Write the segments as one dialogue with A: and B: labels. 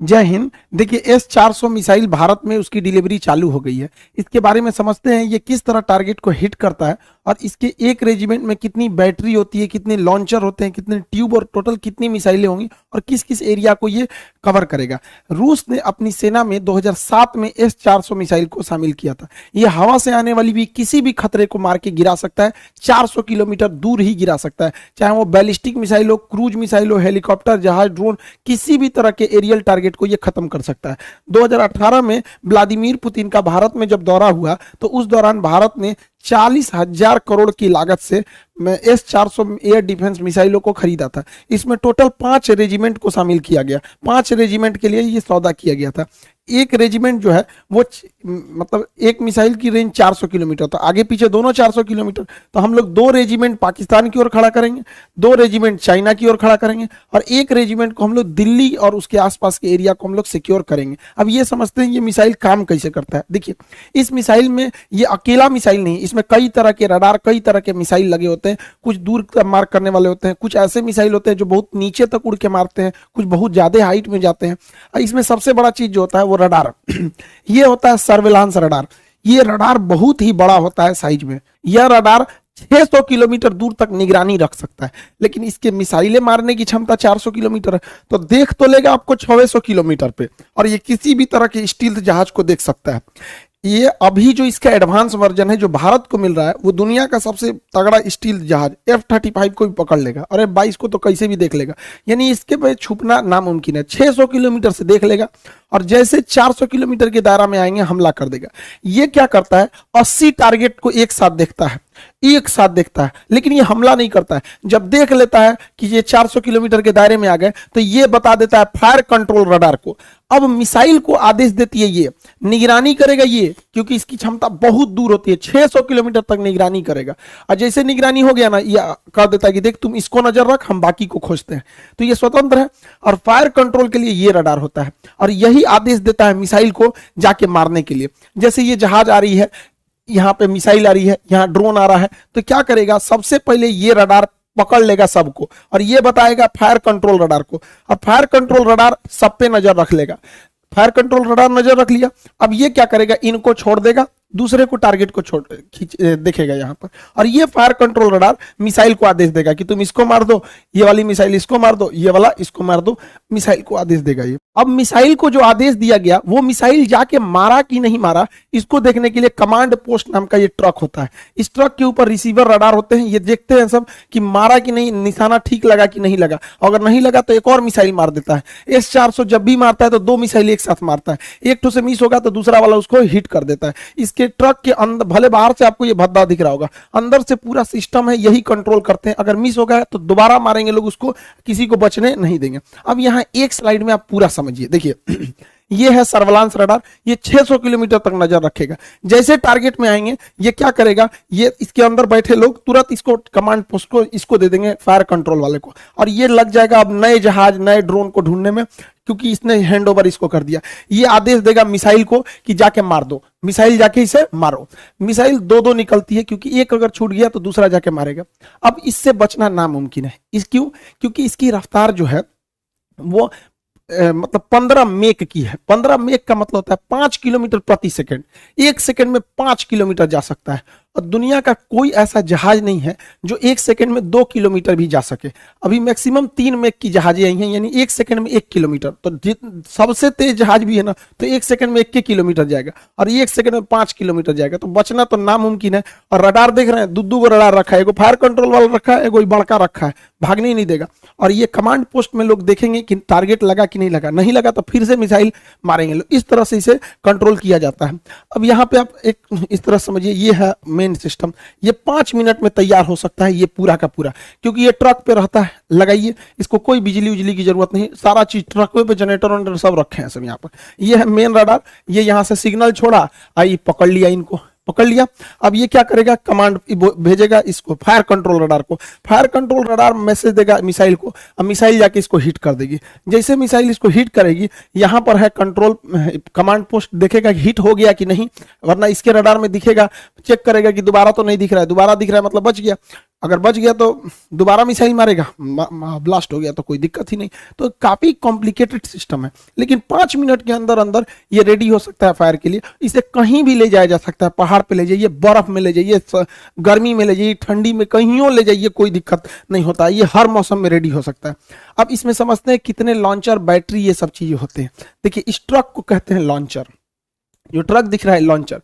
A: जय हिंद। देखिए S-400 missile Bharat में उसकी डिलीवरी चालू हो गई है। इसके बारे में समझते हैं ये किस तरह टारगेट को हिट करता है और इसके एक रेजिमेंट में कितनी बैटरी होती है, कितने लॉन्चर होते हैं, कितने ट्यूब और टोटल कितनी मिसाइलें होंगी और किस किस एरिया को ये कवर करेगा। रूस ने अपनी सेना में 2007 में S-400 मिसाइल को शामिल किया था। ये हवा से आने वाली भी किसी भी खतरे को मार के गिरा सकता है, 400 किलोमीटर दूर ही गिरा सकता है, चाहे वो बैलिस्टिक मिसाइल हो, क्रूज मिसाइल हो, हेलीकॉप्टर, जहाज, ड्रोन, किसी भी तरह के एरियल टारगेट को ये खत्म कर सकता है। 2018 में व्लादिमीर पुतिन का भारत में जब दौरा हुआ तो उस दौरान भारत ने 40,000 करोड़ की लागत से S-400 एयर डिफेंस मिसाइलों को खरीदा था। इसमें टोटल 5 रेजिमेंट को शामिल किया गया। 5 रेजिमेंट के लिए ये सौदा किया गया था। एक रेजिमेंट जो है वो मतलब एक मिसाइल की रेंज 400 किलोमीटर, तो आगे पीछे दोनों 400 किलोमीटर, तो हम लोग 2 रेजिमेंट पाकिस्तान की ओर खड़ा करेंगे, 2 रेजिमेंट चाइना की ओर खड़ा करेंगे और एक रेजिमेंट को हम लोग दिल्ली और उसके आसपास के एरिया को हम लोग सिक्योर करेंगे। अब ये समझते हैं ये मिसाइल काम कैसे करता है। देखिए, इस मिसाइल में ये अकेला मिसाइल नहीं, इसमें कई तरह के रडार, कई तरह के मिसाइल लगे होते हैं। कुछ दूर मार करने वाले होते हैं, कुछ ऐसे मिसाइल होते हैं जो बहुत नीचे तक उड़ के मारते हैं, कुछ बहुत ज्यादा हाइट में जाते हैं। इसमें सबसे बड़ा चीज जो होता है वो रडार ये होता है सर्विलांस रडार। ये रडार बहुत ही बड़ा होता है साइज में। यह रडार 600 किलोमीटर दूर तक निगरानी रख सकता है, लेकिन इसके मिसाइलें मारने की क्षमता 400 किलोमीटर है, तो देख तो लेगा आपको 600 किलोमीटर पे, और ये किसी भी तरह के स्टील्थ जहाज को देख सकता है। ये अभी जो इसका एडवांस वर्जन है जो भारत को मिल रहा है वो दुनिया का सबसे तगड़ा स्टील जहाज F-35 को भी पकड़ लेगा और F-22 को तो कैसे भी देख लेगा, यानी इसके पे छुपना नामुमकिन है। 600 किलोमीटर से देख लेगा और जैसे 400 किलोमीटर के दायरा में आएंगे हमला कर देगा। ये क्या करता है, 80 टारगेट को एक साथ देखता है, लेकिन ये हमला नहीं करता है। जब देख लेता है कि ये 400 किलोमीटर के दायरे में आ गए तो ये बता देता है फायर कंट्रोल रडार को। अब मिसाइल को आदेश देती है, ये निगरानी करेगा ये, क्योंकि इसकी क्षमता बहुत दूर होती है, 600 किलोमीटर तक निगरानी करेगा। और जैसे निगरानी हो गया ना, ये कह देता है कि देख तुम इसको नजर रख, हम बाकी को खोजते हैं। तो ये स्वतंत्र है और फायर कंट्रोल के लिए ये रडार होता है और यही आदेश देता है मिसाइल को जाके मारने के लिए। जैसे ये जहाज आ रही है, यहाँ पे मिसाइल आ रही है, यहाँ ड्रोन आ रहा है, तो क्या करेगा, सबसे पहले ये रडार पकड़ लेगा सबको और ये बताएगा फायर कंट्रोल रडार को, और फायर कंट्रोल रडार सब पे नजर रख लेगा। फायर कंट्रोल रडार नजर रख लिया, अब ये क्या करेगा, इनको छोड़ देगा, दूसरे को टारगेट को छोड़ देखेगा यहाँ पर, और ये फायर कंट्रोल रडार मिसाइल को आदेश देगा कि तुम इसको मार दो, ये वाली मिसाइल इसको मार दो, ये वाला इसको मार दो, मिसाइल को आदेश देगा ये। अब मिसाइल को जो आदेश दिया गया वो मिसाइल जाके मारा कि नहीं मारा, इसको देखने के लिए कमांड पोस्ट नाम का ये ट्रक होता है। इस ट्रक के ऊपर रिसीवर रडार होते हैं, ये देखते हैं सब कि मारा कि नहीं, निशाना ठीक लगा कि नहीं लगा। अगर नहीं लगा तो एक और मिसाइल मार देता है। S-400 जब भी मारता है तो 2 मिसाइल एक साथ मारता है, एक तो से मिस होगा तो दूसरा वाला उसको हिट कर देता है। इसके ट्रक के अंदर, भले बाहर से आपको ये भद्दा दिख रहा होगा, अंदर से पूरा सिस्टम है, यही कंट्रोल करते हैं। अगर मिस हो गया तो दोबारा मारेंगे लोग उसको, किसी को बचने नहीं देंगे। अब यहाँ एक स्लाइड में आप पूरा समझिए। देखिए ये है सर्विलांस रडार, ये 600 किलोमीटर तक नजर रखेगा। जैसे टारगेट में आएंगे ये क्या करेगा, ये इसके अंदर बैठे लोग तुरंत इसको कमांड पोस्ट को इसको दे देंगे, फायर कंट्रोल वाले को, और ये लग जाएगा अब नए जहाज, नए ड्रोन को ढूंढने में, क्योंकि इसने हैंड ओवर इसको कर दिया। ये आदेश देगा मिसाइल को कि जाके मार दो, मिसाइल जाके इसे मारो। मिसाइल 2-2 निकलती है, क्योंकि एक अगर छूट गया तो दूसरा जाके मारेगा। अब इससे बचना नामुमकिन है। क्यों? क्योंकि इसकी रफ्तार जो है वो मतलब 15 मेक की है। 15 मेक का मतलब होता है 5 किलोमीटर प्रति सेकंड। 1 सेकंड में 5 किलोमीटर जा सकता है, और दुनिया का कोई ऐसा जहाज नहीं है जो 1 सेकंड में 2 किलोमीटर भी जा सके। अभी मैक्सिमम 3 मेक की जहाजें आई हैं, यानी 1 सेकंड में 1 किलोमीटर। तो सबसे तेज जहाज भी है ना, तो 1 सेकंड में 1 किलोमीटर जाएगा, और 1 सेकंड में 5 किलोमीटर जाएगा। तो बचना तो नामुमकिन है। और रडार देख रहे हैं, 2-2 रडार रखा है, एगो फायर कंट्रोल वाला रखा है, एगो बड़का रखा है, भागने ही नहीं देगा। और ये कमांड पोस्ट में लोग देखेंगे कि टारगेट लगा कि नहीं लगा, नहीं लगा तो फिर से मिसाइल मारेंगे लोग। इस तरह से इसे कंट्रोल किया जाता है। अब यहाँ पे आप एक इस तरह समझिए, ये है मेन सिस्टम। ये 5 मिनट में तैयार हो सकता है, ये पूरा का पूरा, क्योंकि ये ट्रक पे रहता है। लगाइए, इसको कोई बिजली उजली की जरूरत नहीं, सारा चीज ट्रक पे, जनरेटर वनरेटर सब रखे हैं सब यहाँ पर। ये है मेन रडार, ये यहाँ से सिग्नल छोड़ा, आई पकड़ लिया, इनको पकड़ लिया। अब ये क्या करेगा, कमांड भेजेगा इसको, फायर कंट्रोल रडार को। फायर कंट्रोल रडार मैसेज देगा मिसाइल को, अब मिसाइल जाके इसको हिट कर देगी। जैसे मिसाइल इसको हिट करेगी, यहाँ पर है कंट्रोल कमांड पोस्ट, देखेगा कि हिट हो गया कि नहीं, वरना इसके रडार में दिखेगा, चेक करेगा कि दोबारा तो नहीं दिख रहा है, दोबारा दिख रहा है मतलब बच गया। अगर बच गया तो दोबारा मिसाइल मारेगा, ब्लास्ट हो गया तो कोई दिक्कत ही नहीं। तो काफी कॉम्प्लिकेटेड सिस्टम है, लेकिन 5 मिनट के अंदर अंदर ये रेडी हो सकता है फायर के लिए। इसे कहीं भी ले जाया जा सकता है, पहाड़ पे ले जाइए, बर्फ में ले जाइए, गर्मी में ले जाइए, ठंडी में, कहीं ले जाइए, कोई दिक्कत नहीं होता है, ये हर मौसम में रेडी हो सकता है। अब इसमें समझते हैं कितने लॉन्चर, बैटरी, ये सब चीजें होते हैं। देखिए इस ट्रक को कहते हैं लॉन्चर, जो ट्रक दिख रहा है लॉन्चर।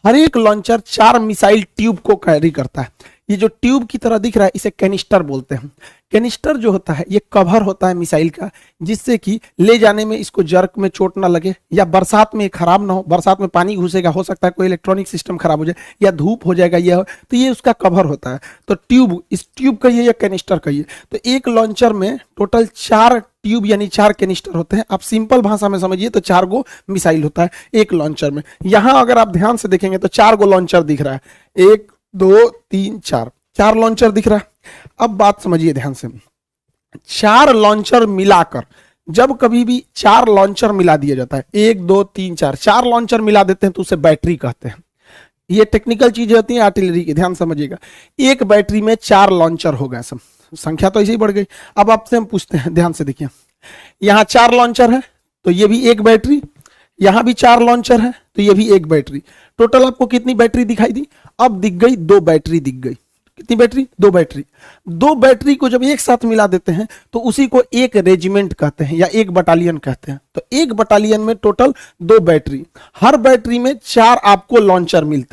A: हर एक लॉन्चर 4 मिसाइल ट्यूब को कैरी करता है। ये जो ट्यूब की तरह दिख रहा है इसे कैनिस्टर बोलते हैं। कैनिस्टर जो होता है ये कवर होता है मिसाइल का, जिससे कि ले जाने में इसको जर्क में चोट ना लगे, या बरसात में खराब ना हो। बरसात में पानी घुसेगा, हो सकता है कोई इलेक्ट्रॉनिक सिस्टम खराब हो जाए, या धूप हो जाएगा, ये तो ये उसका कवर होता है। तो ट्यूब, इस ट्यूब कहिए या कैनिस्टर कहिए। तो एक लॉन्चर में टोटल 4 ट्यूब यानी 4 कैनिस्टर होते हैं। आप सिंपल भाषा में समझिए तो 4 गो मिसाइल होता है एक लॉन्चर में। यहां अगर आप ध्यान से देखेंगे तो 4 गो लॉन्चर दिख रहा है, 1 2 3 4 लॉन्चर दिख रहा है। अब बात समझिए ध्यान से, 4 लॉन्चर मिलाकर, जब कभी भी 4 लॉन्चर मिला दिया जाता है, 1 2 3 4 लॉन्चर मिला देते हैं तो उसे बैटरी कहते हैं। ये टेक्निकल चीजें होती हैं आर्टिलरी की, ध्यान समझिएगा। एक बैटरी में 4 लॉन्चर हो गए, सब संख्या तो ऐसे ही बढ़ गई। अब आपसे हम पूछते हैं, ध्यान से देखिए, यहां 4 लॉन्चर है तो ये भी एक बैटरी, यहां भी 4 लॉन्चर है तो ये भी एक बैटरी। टोटल आपको कितनी बैटरी दिखाई दी? अब दिख गई 2 बैटरी दिख गई। कितनी बैटरी? 2 बैटरी। 2 बैटरी को जब एक साथ मिला देते हैं तो उसी को एक रेजिमेंट कहते हैं या एक बटालियन कहते हैं। तो एक बटालियन में टोटल 2 बैटरी, हर बैटरी में 4 आपको लॉन्चर मिलते हैं।